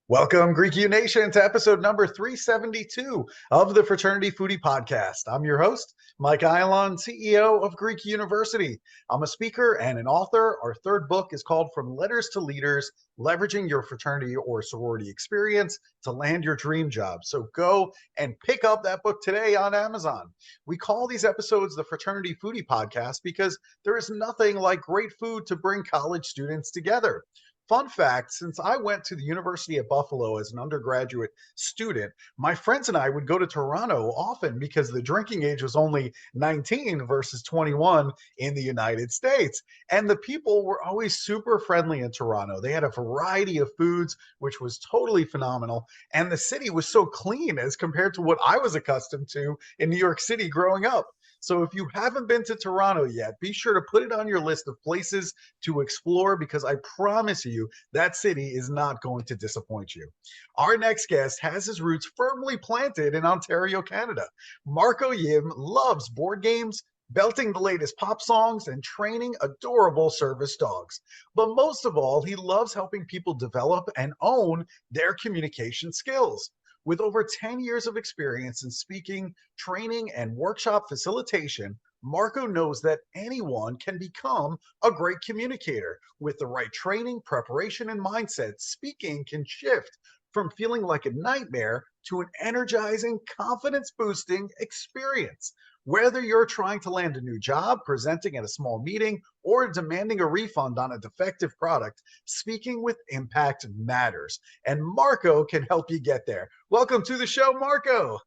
Welcome, Greek U Nation, to episode number 372 of the Fraternity Foodie Podcast. I'm your host, Mike Eilon, CEO of Greek University. I'm a speaker and an author. Our third book is called From Letters to Leaders, Leveraging Your Fraternity or Sorority Experience to Land Your Dream Job. So go and pick up that book today on Amazon. We call these episodes the Fraternity Foodie Podcast because there is nothing like great food to bring college students together. Fun fact, since I went to the University of Buffalo as an undergraduate student, my friends and I would go to Toronto often because the drinking age was only 19 versus 21 in the United States. And the people were always super friendly in Toronto. They had a variety of foods, which was totally phenomenal. And the city was so clean as compared to what I was accustomed to in New York City growing up. So if you haven't been to Toronto yet, be sure to put it on your list of places to explore because I promise you that city is not going to disappoint you. Our next guest has his roots firmly planted in Ontario, Canada. Marco Yim loves board games, belting the latest pop songs, and training adorable service dogs. But most of all, he loves helping people develop and own their communication skills. With over 10 years of experience in speaking, training, and workshop facilitation, Marco knows that anyone can become a great communicator. With the right training, preparation, and mindset, speaking can shift from feeling like a nightmare to an energizing, confidence-boosting experience. Whether you're trying to land a new job, presenting at a small meeting, or demanding a refund on a defective product, speaking with impact matters. And Marco can help you get there. Welcome to the show, Marco.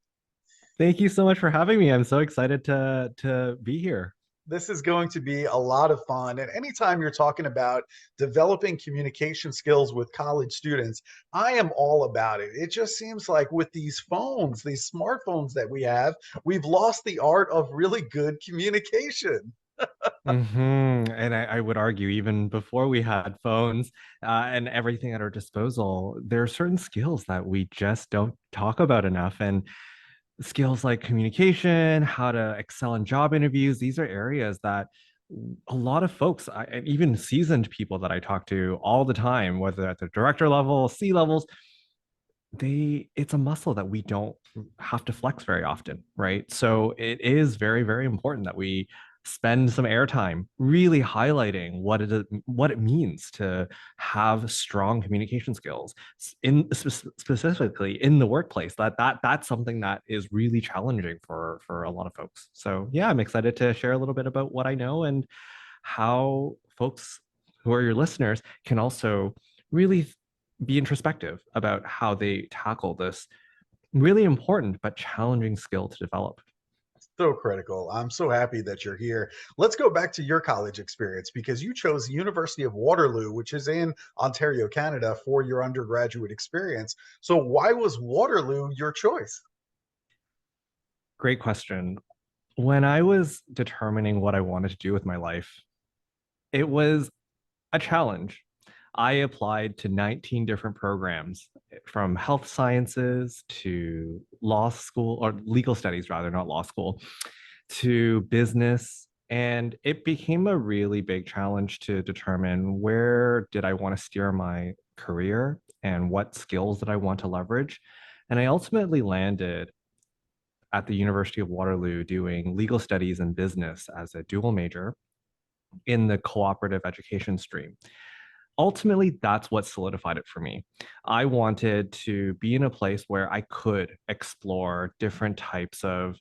Thank you so much for having me. I'm so excited to be here. This is going to be a lot of fun. And anytime you're talking about developing communication skills with college students, I am all about it. It just seems like with these phones, these smartphones that we have, we've lost the art of really good communication. And I would argue even before we had phones and everything at our disposal, there are certain skills that we just don't talk about enough. And skills like communication, how to excel in job interviews, these are areas that a lot of folks, and even seasoned people that I talk to all the time, whether at the director level, C levels, it's a muscle that we don't have to flex very often, right? So it is very, very important that we spend some airtime really highlighting what it means to have strong communication skills specifically in the workplace. That's something that is really challenging for a lot of folks. So yeah, I'm excited to share a little bit about what I know and how folks who are your listeners can also really be introspective about how they tackle this really important but challenging skill to develop. So critical. I'm so happy that you're here. Let's go back to your college experience because you chose the University of Waterloo, which is in Ontario, Canada, for your undergraduate experience. So why was Waterloo your choice? Great question. When I was determining what I wanted to do with my life, it was a challenge. I applied to 19 different programs from health sciences to law school or legal studies, rather, not law school, to business. And it became a really big challenge to determine where did I want to steer my career and what skills did I want to leverage. And I ultimately landed at the University of Waterloo doing legal studies and business as a dual major in the cooperative education stream. Ultimately, that's what solidified it for me. I wanted to be in a place where I could explore different types of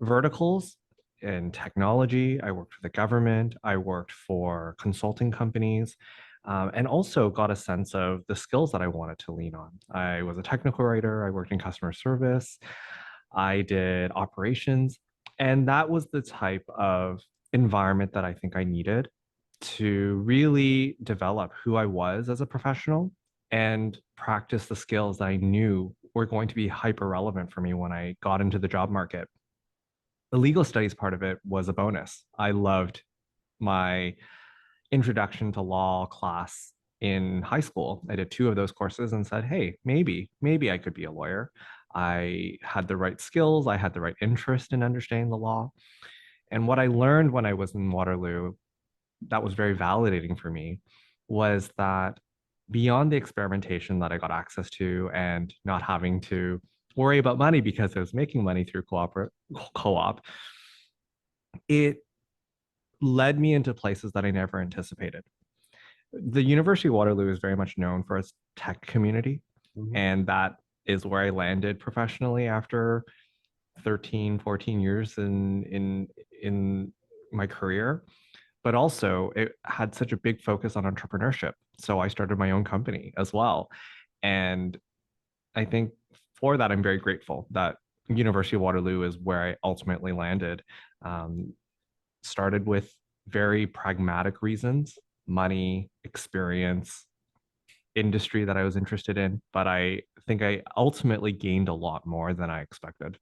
verticals in technology. I worked for the government, I worked for consulting companies, and also got a sense of the skills that I wanted to lean on. I was a technical writer, I worked in customer service, I did operations, and that was the type of environment that I think I needed to really develop who I was as a professional and practice the skills that I knew were going to be hyper relevant for me when I got into the job market. The legal studies part of it was a bonus. I loved my introduction to law class in high school. I did two of those courses and said, hey, maybe I could be a lawyer. I had the right skills, I had the right interest in understanding the law. And what I learned when I was in Waterloo that was very validating for me was that beyond the experimentation that I got access to and not having to worry about money because I was making money through co-op, it led me into places that I never anticipated. The University of Waterloo is very much known for its tech community, Mhm. and that is where I landed professionally after 13, 14 years in my career. But also it had such a big focus on entrepreneurship. So I started my own company as well. And I think for that, I'm very grateful that University of Waterloo is where I ultimately landed. Um, Started with very pragmatic reasons, money, experience, industry that I was interested in. But I think I ultimately gained a lot more than I expected.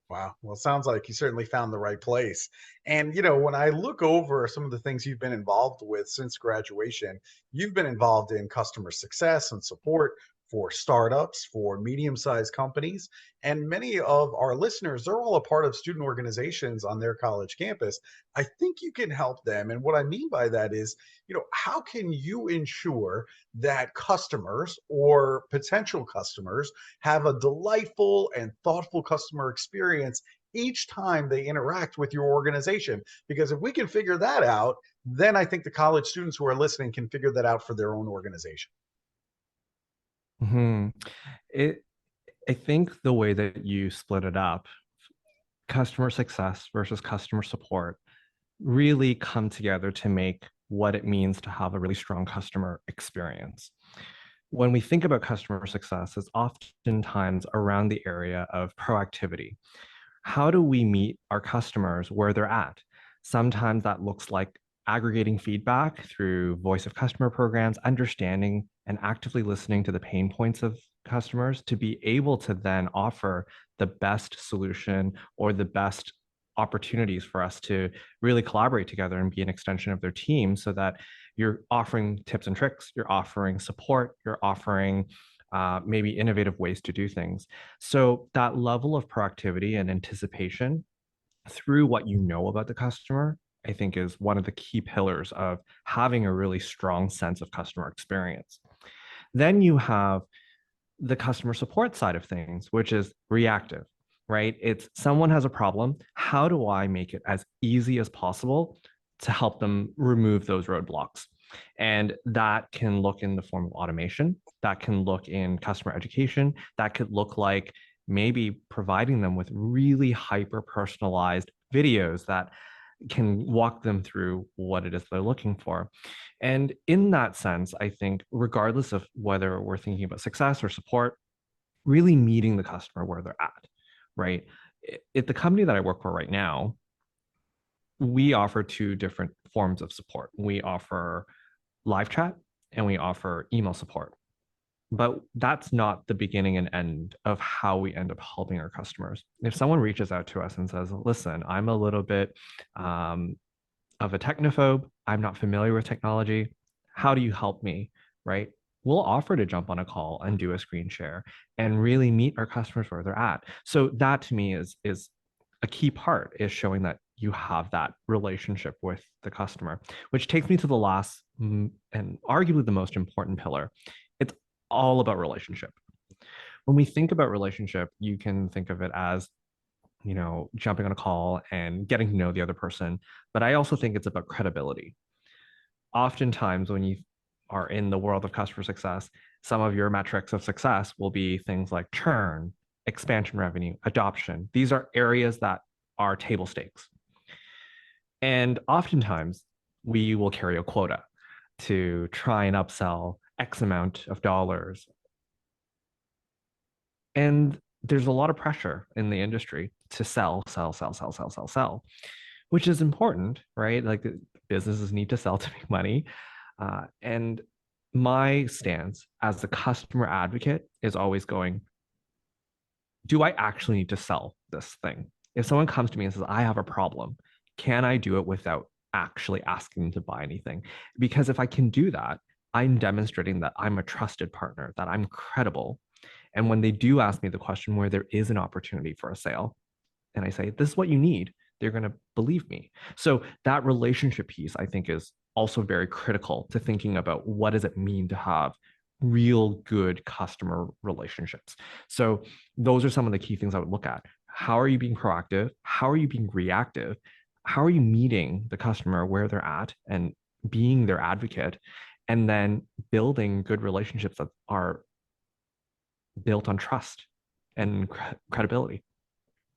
Wow. Well, it sounds like you certainly found the right place. And, when I look over some of the things you've been involved with since graduation, you've been involved in customer success and support for startups, for medium sized companies. And many of our listeners, they're all a part of student organizations on their college campus. I think you can help them. And what I mean by that is, how can you ensure that customers or potential customers have a delightful and thoughtful customer experience each time they interact with your organization? Because if we can figure that out, then I think the college students who are listening can figure that out for their own organization. Mhm. It, I think the way that you split it up, customer success versus customer support, really come together to make what it means to have a really strong customer experience. When we think about customer success, it's oftentimes around the area of proactivity. How do we meet our customers where they're at? Sometimes that looks like aggregating feedback through voice of customer programs, understanding and actively listening to the pain points of customers to be able to then offer the best solution or the best opportunities for us to really collaborate together and be an extension of their team so that you're offering tips and tricks, you're offering support, you're offering maybe innovative ways to do things. So that level of proactivity and anticipation through what you know about the customer, I think is one of the key pillars of having a really strong sense of customer experience. Then you have the customer support side of things, which is reactive, right? It's someone has a problem. How do I make it as easy as possible to help them remove those roadblocks? And that can look in the form of automation, that can look in customer education, that could look like maybe providing them with really hyper personalized videos that can walk them through what it is they're looking for. And in that sense, I think, regardless of whether we're thinking about success or support, really meeting the customer where they're at, right? At the company that I work for right now, we offer two different forms of support. We offer live chat and we offer email support. But that's not the beginning and end of how we end up helping our customers. If someone reaches out to us and says, listen, I'm a little bit of a technophobe, I'm not familiar with technology, how do you help me? Right? We'll offer to jump on a call and do a screen share and really meet our customers where they're at. So that to me is a key part is showing that you have that relationship with the customer, which takes me to the last and arguably the most important pillar. It's all about relationship. When we think about relationship, you can think of it as jumping on a call and getting to know the other person. But I also think it's about credibility. Oftentimes, when you are in the world of customer success, some of your metrics of success will be things like churn, expansion revenue, adoption. These are areas that are table stakes. And oftentimes, we will carry a quota to try and upsell X amount of dollars. And there's a lot of pressure in the industry to sell, which is important, right? Like businesses need to sell to make money. And my stance as a customer advocate is always going, do I actually need to sell this thing? If someone comes to me and says, I have a problem, can I do it without actually asking them to buy anything? Because if I can do that, I'm demonstrating that I'm a trusted partner, that I'm credible. And when they do ask me the question where there is an opportunity for a sale, and I say, this is what you need, they're going to believe me. So that relationship piece, I think, is also very critical to thinking about what does it mean to have real good customer relationships. So those are some of the key things I would look at. How are you being proactive? How are you being reactive? How are you meeting the customer where they're at and being their advocate? And then building good relationships that are built on trust and credibility.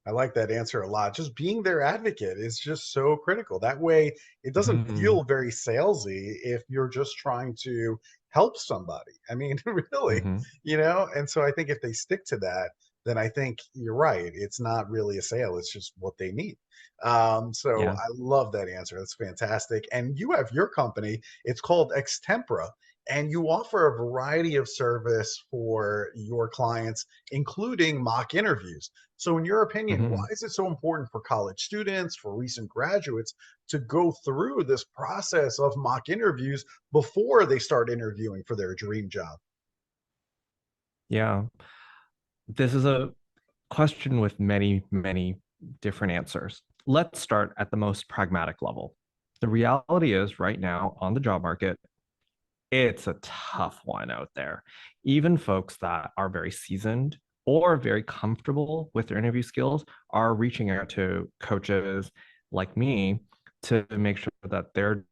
I like that answer a lot. Just being their advocate is just so critical. That way, it doesn't Mm-hmm. feel very salesy if you're just trying to help somebody. I mean, really, Mm-hmm. And so I think if they stick to that, then I think you're right. It's not really a sale, it's just what they need. So Yeah. I love that answer. That's fantastic. And you have your company, it's called Extempora, and you offer a variety of service for your clients, including mock interviews. So, in your opinion, why Mm-hmm. is it so important for college students, for recent graduates, to go through this process of mock interviews before they start interviewing for their dream job? Yeah. This is a question with many, many different answers. Let's start at the most pragmatic level. The reality is, right now on the job market, it's a tough one out there. Even folks that are very seasoned or very comfortable with their interview skills are reaching out to coaches like me to make sure that they're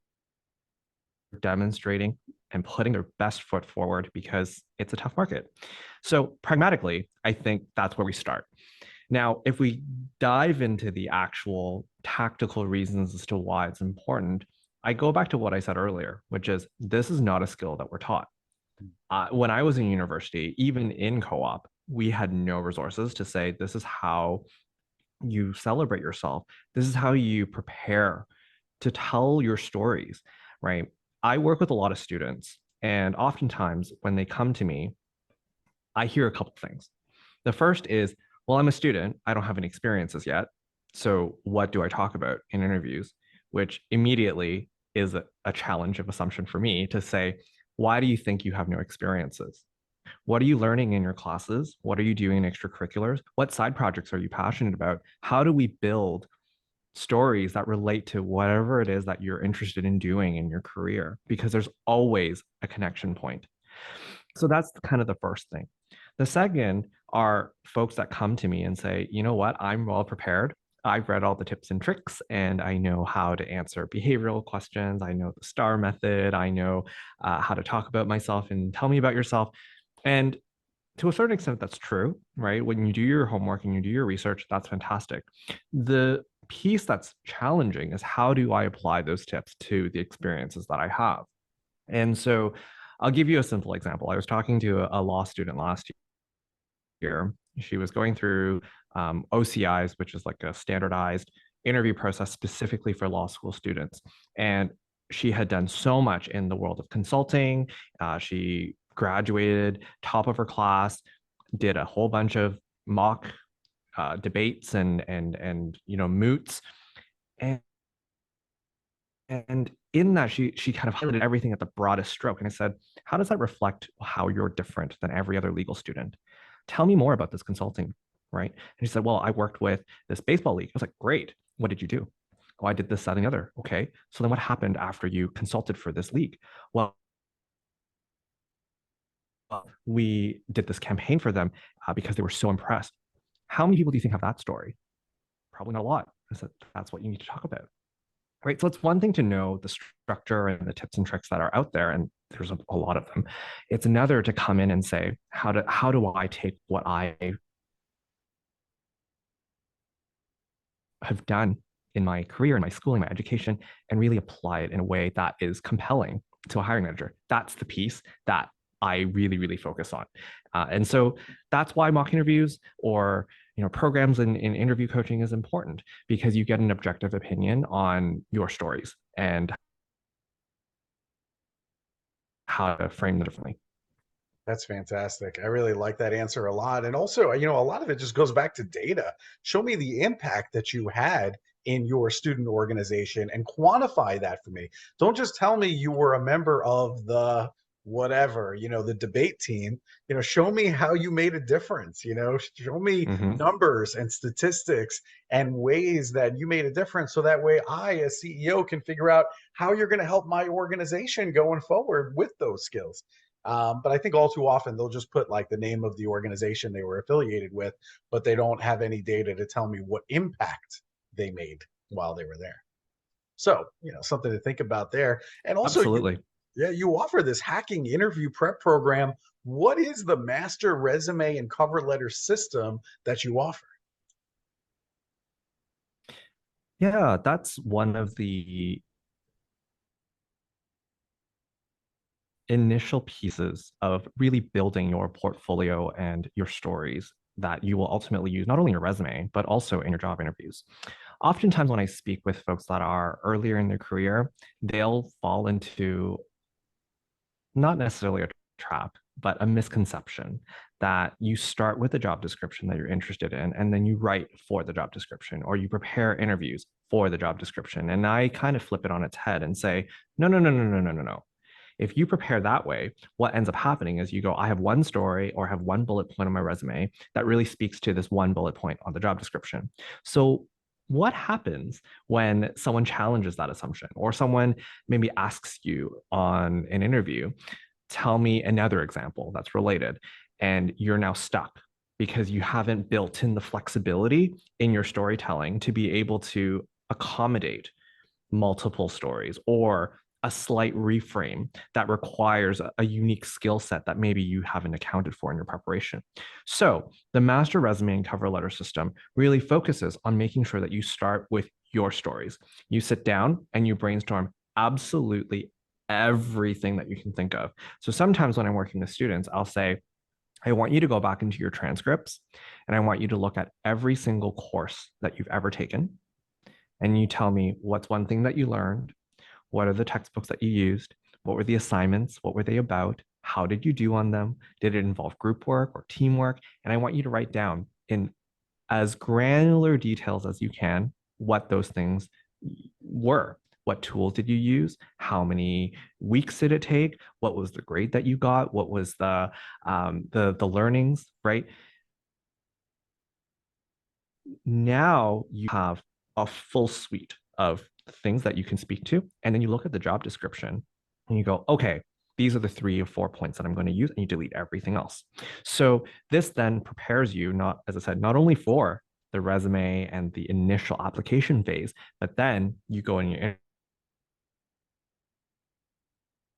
demonstrating and putting their best foot forward because it's a tough market. So, pragmatically, I think that's where we start. Now, if we dive into the actual tactical reasons as to why it's important, I go back to what I said earlier, which is this is not a skill that we're taught. When I was in university, even in co op, we had no resources to say this is how you celebrate yourself. This is how you prepare to tell your stories, right? I work with a lot of students, and oftentimes when they come to me, I hear a couple things. The first is, well, I'm a student, I don't have any experiences yet. So, what do I talk about in interviews? Which immediately is a challenge of assumption for me to say, why do you think you have no experiences? What are you learning in your classes? What are you doing in extracurriculars? What side projects are you passionate about? How do we build stories that relate to whatever it is that you're interested in doing in your career? Because there's always a connection point. So that's kind of the first thing. The second are folks that come to me and say, you know what, I'm well prepared. I've read all the tips and tricks and I know how to answer behavioral questions. I know the STAR method. I know how to talk about myself and tell me about yourself. And to a certain extent, that's true, right? When you do your homework and you do your research, that's fantastic. The piece that's challenging is how do I apply those tips to the experiences that I have? And so I'll give you a simple example. I was talking to a law student last year. She was going through OCIs, which is like a standardized interview process specifically for law school students. And she had done so much in the world of consulting. She graduated top of her class, did a whole bunch of mock debates and moots, and and in that she kind of highlighted everything at the broadest stroke. And I said, how does that reflect how you're different than every other legal student? Tell me more about this consulting, right? And she said, well, I worked with this baseball league. I was like, great. What did you do? Oh, I did this, that, and the other. Okay. So then what happened after you consulted for this league? Well, we did this campaign for them because they were so impressed. How many people do you think have that story? Probably not a lot. I said, that's what you need to talk about. Right. So it's one thing to know the structure and the tips and tricks that are out there, and there's a lot of them. It's another to come in and say, how do I take what I have done in my career, in my schooling, my education, and really apply it in a way that is compelling to a hiring manager. That's the piece that I really, really focus on. And so that's why mock interviews or programs in interview coaching is important because you get an objective opinion on your stories and how to frame them differently. That's fantastic. I really like that answer a lot. And also, a lot of it just goes back to data. Show me the impact that you had in your student organization and quantify that for me. Don't just tell me you were a member of the whatever, the debate team, show me how you made a difference, show me Mhm. numbers and statistics and ways that you made a difference. So that way I, as CEO, can figure out how you're going to help my organization going forward with those skills. But I think all too often they'll just put like the name of the organization they were affiliated with, but they don't have any data to tell me what impact they made while they were there. So, something to think about there. And also, Absolutely. yeah, you offer this hacking interview prep program. What is the master resume and cover letter system that you offer? Yeah, that's one of the initial pieces of really building your portfolio and your stories that you will ultimately use not only in your resume, but also in your job interviews. Oftentimes, when I speak with folks that are earlier in their career, they'll fall into not necessarily a trap, but a misconception that you start with a job description that you're interested in, and then you write for the job description, or you prepare interviews for the job description. And I kind of flip it on its head and say, no, no, no, no, no, no, no, no. If you prepare that way, what ends up happening is you go, I have one story or I have one bullet point on my resume that really speaks to this one bullet point on the job description. So what happens when someone challenges that assumption or someone maybe asks you on an interview, tell me another example that's related, and you're now stuck because you haven't built in the flexibility in your storytelling to be able to accommodate multiple stories or a slight reframe that requires a unique skill set that maybe you haven't accounted for in your preparation. So, the master resume and cover letter system really focuses on making sure that you start with your stories. You sit down and you brainstorm absolutely everything that you can think of. So, sometimes when I'm working with students, I'll say, I want you to go back into your transcripts and I want you to look at every single course that you've ever taken. And you tell me what's one thing that you learned, what are the textbooks that you used? What were the assignments? What were they about? How did you do on them? Did it involve group work or teamwork? And I want you to write down in as granular details as you can what those things were. What tools did you use? How many weeks did it take? What was the grade that you got? What was the learnings? Right now, you have a full suite of things that you can speak to. And then you look at the job description and you go, okay, these are the 3 or 4 points that I'm going to use, and you delete everything else. So this then prepares you, not, as I said, not only for the resume and the initial application phase, but then you go in your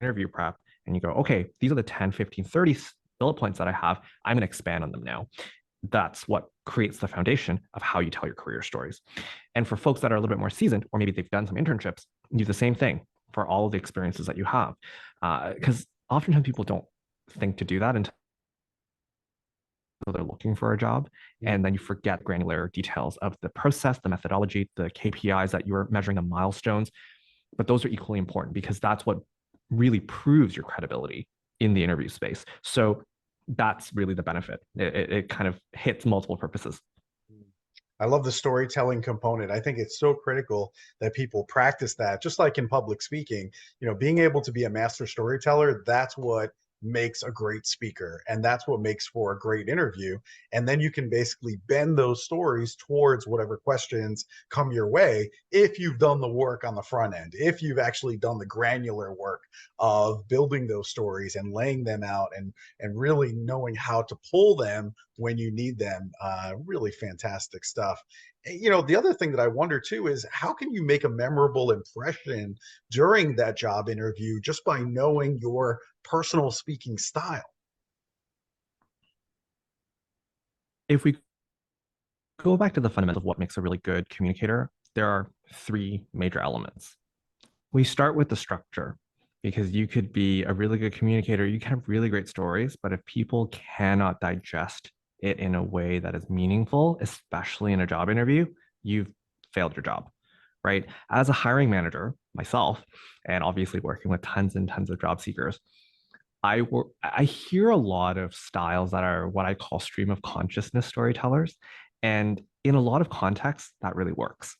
interview prep and you go, okay, these are the 10, 15, 30 bullet points that I have. I'm going to expand on them now. That's what creates the foundation of how you tell your career stories. And for folks that are a little bit more seasoned, or maybe they've done some internships, do the same thing for all of the experiences that you have. Because oftentimes people don't think to do that until they're looking for a job. And then you forget granular details of the process, the methodology, the KPIs that you're measuring, the milestones. But those are equally important because that's what really proves your credibility in the interview space. So that's really the benefit. It kind of hits multiple purposes. I love the storytelling component. I think it's so critical that people practice that, just like in public speaking, being able to be a master storyteller, that's what makes a great speaker. And that's what makes for a great interview. And then you can basically bend those stories towards whatever questions come your way if you've done the work on the front end, if you've actually done the granular work of building those stories and laying them out and really knowing how to pull them when you need them. Really fantastic stuff. The other thing that I wonder too is how can you make a memorable impression during that job interview just by knowing your personal speaking style? If we go back to the fundamentals of what makes a really good communicator, there are 3 major elements. We start with the structure because you could be a really good communicator, you can have really great stories, but if people cannot digest it in a way that is meaningful, especially in a job interview, you've failed your job, right? As a hiring manager myself, and obviously working with tons and tons of job seekers, I hear a lot of styles that are what I call stream of consciousness storytellers. And in a lot of contexts, that really works.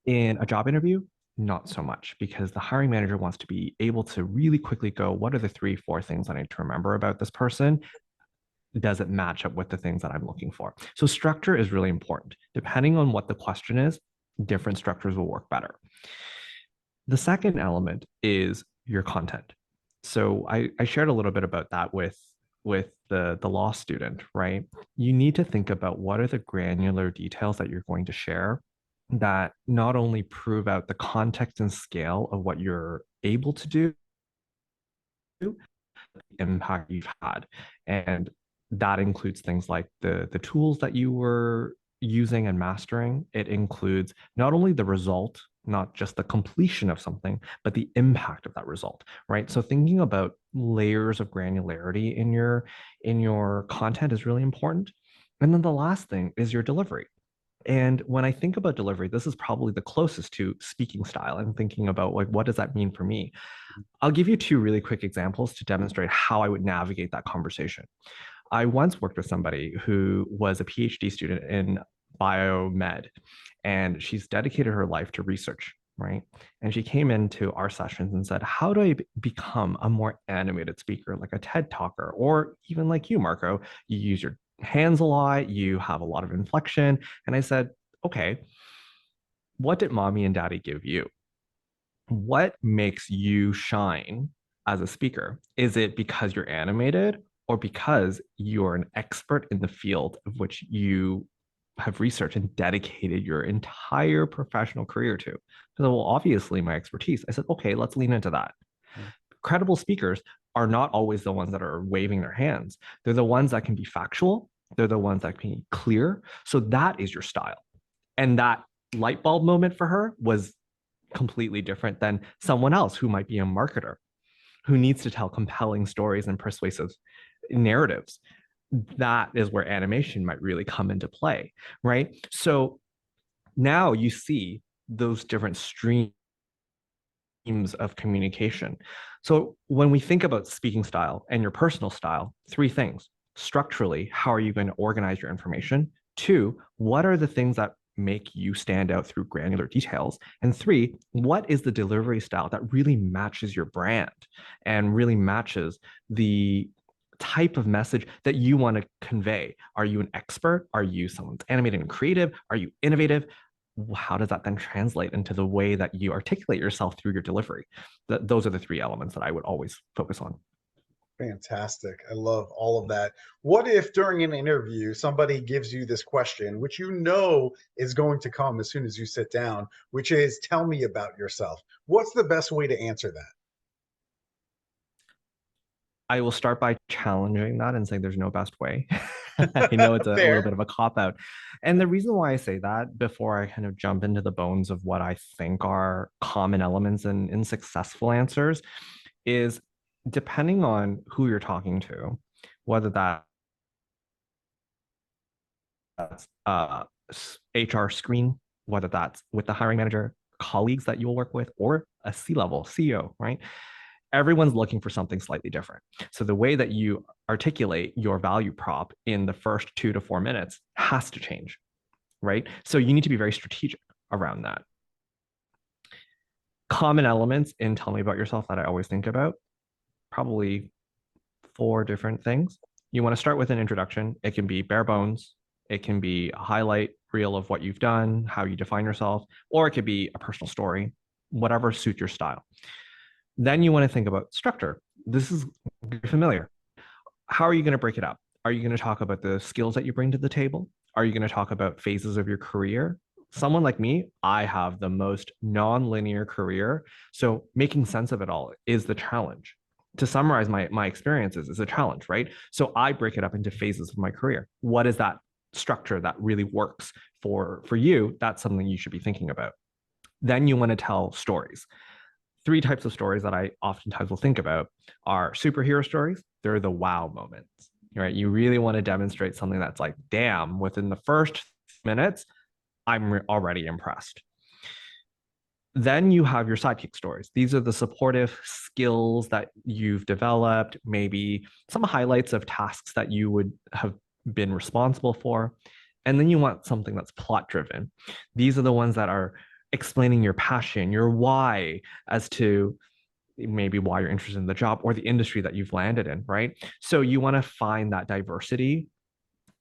In a job interview, not so much, because the hiring manager wants to be able to really quickly go, what are the 3, 4 things I need to remember about this person? Does it match up with the things that I'm looking for? So structure is really important. Depending on what the question is, different structures will work better. The second element is your content. So I shared a little bit about that with the law student, right? You need to think about what are the granular details that you're going to share that not only prove out the context and scale of what you're able to do, impact you've had. And that includes things like the tools that you were using and mastering. It includes not only the result, not just the completion of something, but the impact of that result, right? So thinking about layers of granularity in your content is really important. And then the last thing is your delivery. And when I think about delivery, this is probably the closest to speaking style and thinking about like, what does that mean for me? I'll give you 2 really quick examples to demonstrate how I would navigate that conversation. I once worked with somebody who was a PhD student in biomed, and she's dedicated her life to research, right? And she came into our sessions and said, how do I become a more animated speaker, like a TED talker, or even like you, Marco? You use your hands a lot, you have a lot of inflection. And I said, okay, what did mommy and daddy give you? What makes you shine as a speaker? Is it because you're animated or because you're an expert in the field of which you have researched and dedicated your entire professional career to? So, well, obviously, my expertise. I said, okay, let's lean into that. Credible speakers are not always the ones that are waving their hands. They're the ones that can be factual. They're the ones that can be clear. So that is your style. And that light bulb moment for her was completely different than someone else who might be a marketer who needs to tell compelling stories and persuasive narratives. That is where animation might really come into play, right? So now you see those different streams of communication. So when we think about speaking style and your personal style, 3 things. Structurally, how are you going to organize your information? 2, what are the things that make you stand out through granular details? And 3, what is the delivery style that really matches your brand and really matches the type of message that you want to convey? Are you an expert? Are you someone's animated and creative? Are you innovative? How does that then translate into the way that you articulate yourself through your delivery? Those are the 3 elements that I would always focus on. Fantastic. I love all of that. What if during an interview, somebody gives you this question, which you know is going to come as soon as you sit down, which is, tell me about yourself? What's the best way to answer that? I will start by challenging that and saying there's no best way. I know it's a little Fair. bit of a cop out. And the reason why I say that before I kind of jump into the bones of what I think are common elements in successful answers is depending on who you're talking to, whether that's HR screen, whether that's with the hiring manager, colleagues that you'll work with, or a C-level CEO, right? Everyone's looking for something slightly different. So the way that you articulate your value prop in the first 2 to 4 minutes has to change, right? So you need to be very strategic around that. Common elements in Tell Me About Yourself that I always think about, probably 4 different things. You want to start with an introduction. It can be bare bones. It can be a highlight reel of what you've done, how you define yourself, or it could be a personal story, whatever suits your style. Then you want to think about structure. This is familiar. How are you going to break it up? Are you going to talk about the skills that you bring to the table? Are you going to talk about phases of your career? Someone like me, I have the most non-linear career. So making sense of it all is the challenge. To summarize my experiences is a challenge, right? So I break it up into phases of my career. What is that structure that really works for you? That's something you should be thinking about. Then you want to tell stories. 3 types of stories that I oftentimes will think about are superhero stories. They're the wow moments, right? You really want to demonstrate something that's like, damn, within the first minutes, I'm already impressed. Then you have your sidekick stories. These are the supportive skills that you've developed, maybe some highlights of tasks that you would have been responsible for. And then you want something that's plot driven. These are the ones that are explaining your passion, your why, as to maybe why you're interested in the job or the industry that you've landed in, right? So you want to find that diversity.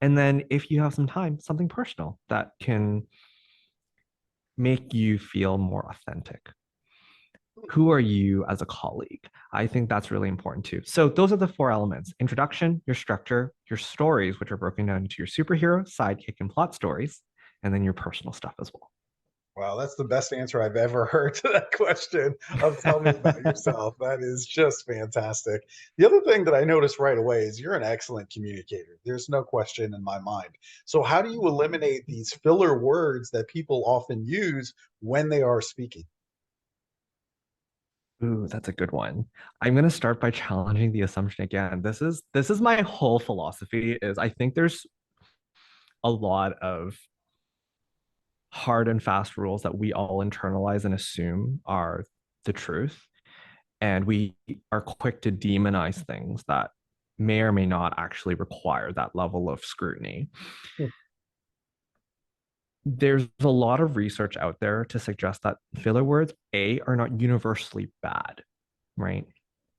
And then if you have some time, something personal that can make you feel more authentic. Who are you as a colleague? I think that's really important too. So those are the four elements: introduction, your structure, your stories, which are broken down into your superhero, sidekick, and plot stories, and then your personal stuff as well. Wow, that's the best answer I've ever heard to that question of tell me about yourself. That is just fantastic. The other thing that I noticed right away is you're an excellent communicator. There's no question in my mind. So, how do you eliminate these filler words that people often use when they are speaking? Ooh, that's a good one. I'm going to start by challenging the assumption again. This is my whole philosophy is I think there's a lot of hard and fast rules that we all internalize and assume are the truth. And we are quick to demonize things that may or may not actually require that level of scrutiny. There's a lot of research out there to suggest that filler words, A, are not universally bad, right?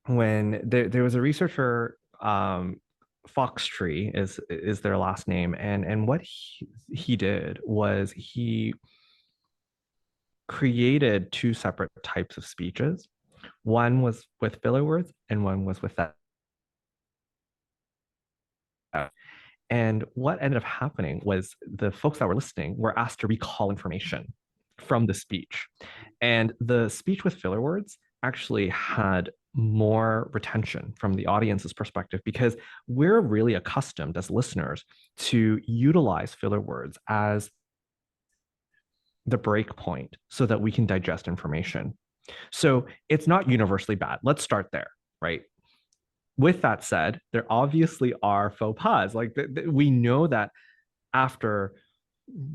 When there was a researcher, Foxtree is their last name, and what he did was he created two separate types of speeches. One was with filler words, and one was without. And what ended up happening was the folks that were listening were asked to recall information from the speech. And the speech with filler words actually had more retention from the audience's perspective because we're really accustomed as listeners to utilize filler words as the break point so that we can digest information. So it's not universally bad. Let's start there, right? With that said, there obviously are faux pas. Like we know that after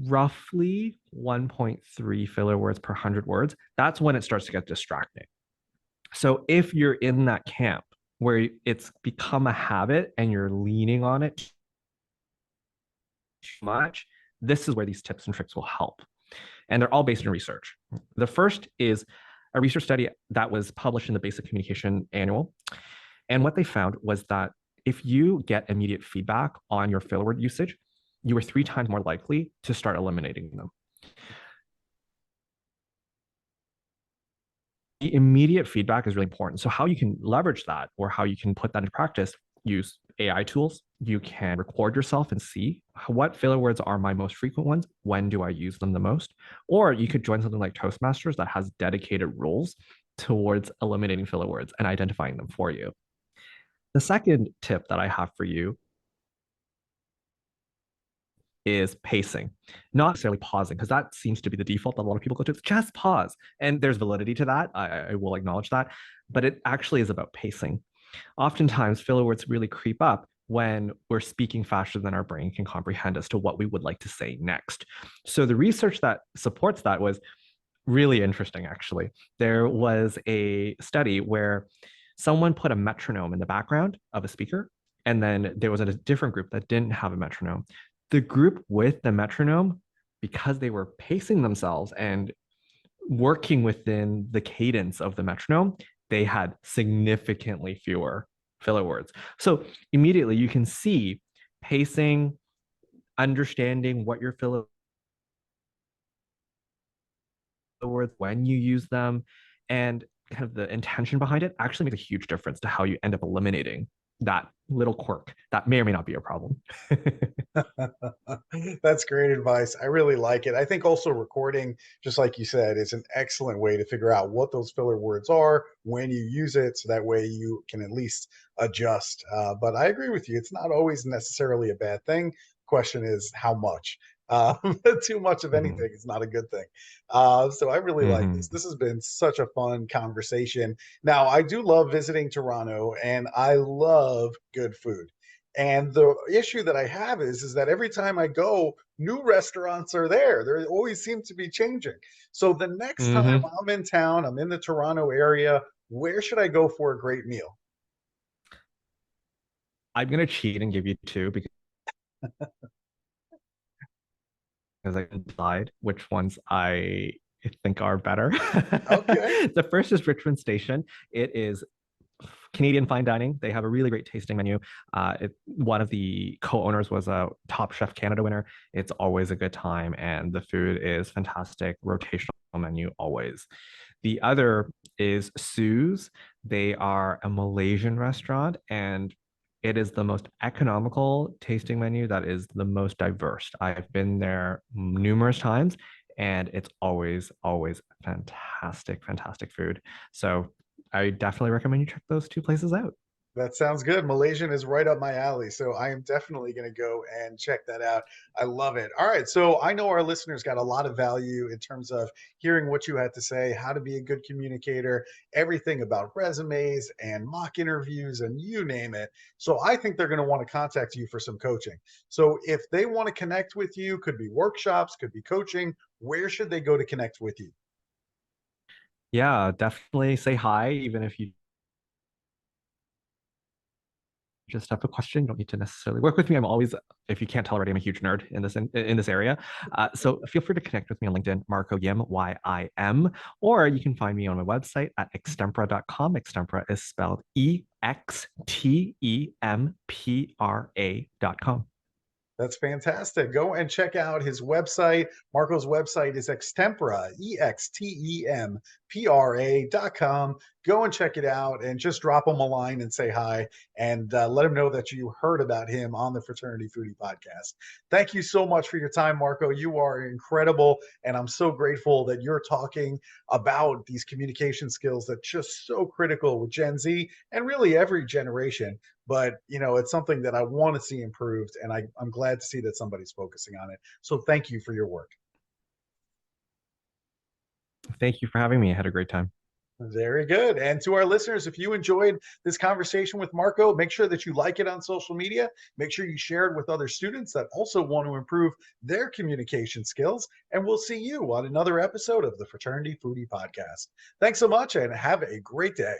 roughly 1.3 filler words per 100 words, that's when it starts to get distracting. So if you're in that camp where it's become a habit and you're leaning on it too much, this is where these tips and tricks will help. And they're all based in research. The first is a research study that was published in the Basic Communication Annual. And what they found was that if you get immediate feedback on your filler word usage, you are 3 times more likely to start eliminating them. The immediate feedback is really important. So how you can leverage that or how you can put that into practice, use AI tools. You can record yourself and see what filler words are my most frequent ones. When do I use them the most? Or you could join something like Toastmasters that has dedicated rules towards eliminating filler words and identifying them for you. The second tip that I have for you is pacing, not necessarily pausing, because that seems to be the default that a lot of people go to. It's just pause. And there's validity to that. I will acknowledge that. But it actually is about pacing. Oftentimes, filler words really creep up when we're speaking faster than our brain can comprehend as to what we would like to say next. So the research that supports that was really interesting, actually. There was a study where someone put a metronome in the background of a speaker, and then there was a different group that didn't have a metronome. The group with the metronome, because they were pacing themselves and working within the cadence of the metronome, they had significantly fewer filler words. So immediately you can see pacing, understanding what your filler words, when you use them, and kind of the intention behind it actually makes a huge difference to how you end up eliminating that little quirk that may or may not be a problem. That's great advice. I really like it. I think also recording, just like you said, is an excellent way to figure out what those filler words are when you use it. So that way you can at least adjust. But I agree with you. It's not always necessarily a bad thing. Question is how much. Too much of Mm-hmm. anything is not a good thing. So I really like this. Mm-hmm. This has been such a fun conversation. Now, I do love visiting Toronto and I love good food. And the issue that I have is that every time I go, new restaurants are there. They always seem to be changing. So the next time Mm-hmm. I'm in town, I'm in the Toronto area, where should I go for a great meal? I'm gonna cheat and give you two because I can decide which ones I think are better. Okay. The first is Richmond Station. It is Canadian fine dining. They have a really great tasting menu. One of the co-owners was a Top Chef Canada winner. It's always a good time, and the food is fantastic. Rotational menu always. The other is Sue's. They are a Malaysian restaurant, and it is the most economical tasting menu that is the most diverse. I've been there numerous times, and it's always, always fantastic, fantastic food. So I definitely recommend you check those two places out. That sounds good. Malaysian is right up my alley. So I am definitely going to go and check that out. I love it. All right. So I know our listeners got a lot of value in terms of hearing what you had to say, how to be a good communicator, everything about resumes and mock interviews, and you name it. So I think they're going to want to contact you for some coaching. So if they want to connect with you, could be workshops, could be coaching, where should they go to connect with you? Yeah, definitely say hi, even if you just have a question. You don't need to necessarily work with me. I'm always, if you can't tell already, I'm a huge nerd in this area. So feel free to connect with me on LinkedIn, Marco Yim, YIM, or you can find me on my website at extempora.com. Extempora is spelled EXTEMPRA.com. That's fantastic. Go and check out his website. Marco's website is extempora, EXTEMPRA.com. Go and check it out and just drop him a line and say hi and let him know that you heard about him on the Fraternity Foodie Podcast. Thank you so much for your time, Marco. You are incredible. And I'm so grateful that you're talking about these communication skills that just so critical with Gen Z and really every generation. But it's something that I want to see improved, and I'm glad to see that somebody's focusing on it. So thank you for your work. Thank you for having me. I had a great time. Very good. And to our listeners, if you enjoyed this conversation with Marco, make sure that you like it on social media. Make sure you share it with other students that also want to improve their communication skills. And we'll see you on another episode of the Fraternity Foodie Podcast. Thanks so much and have a great day.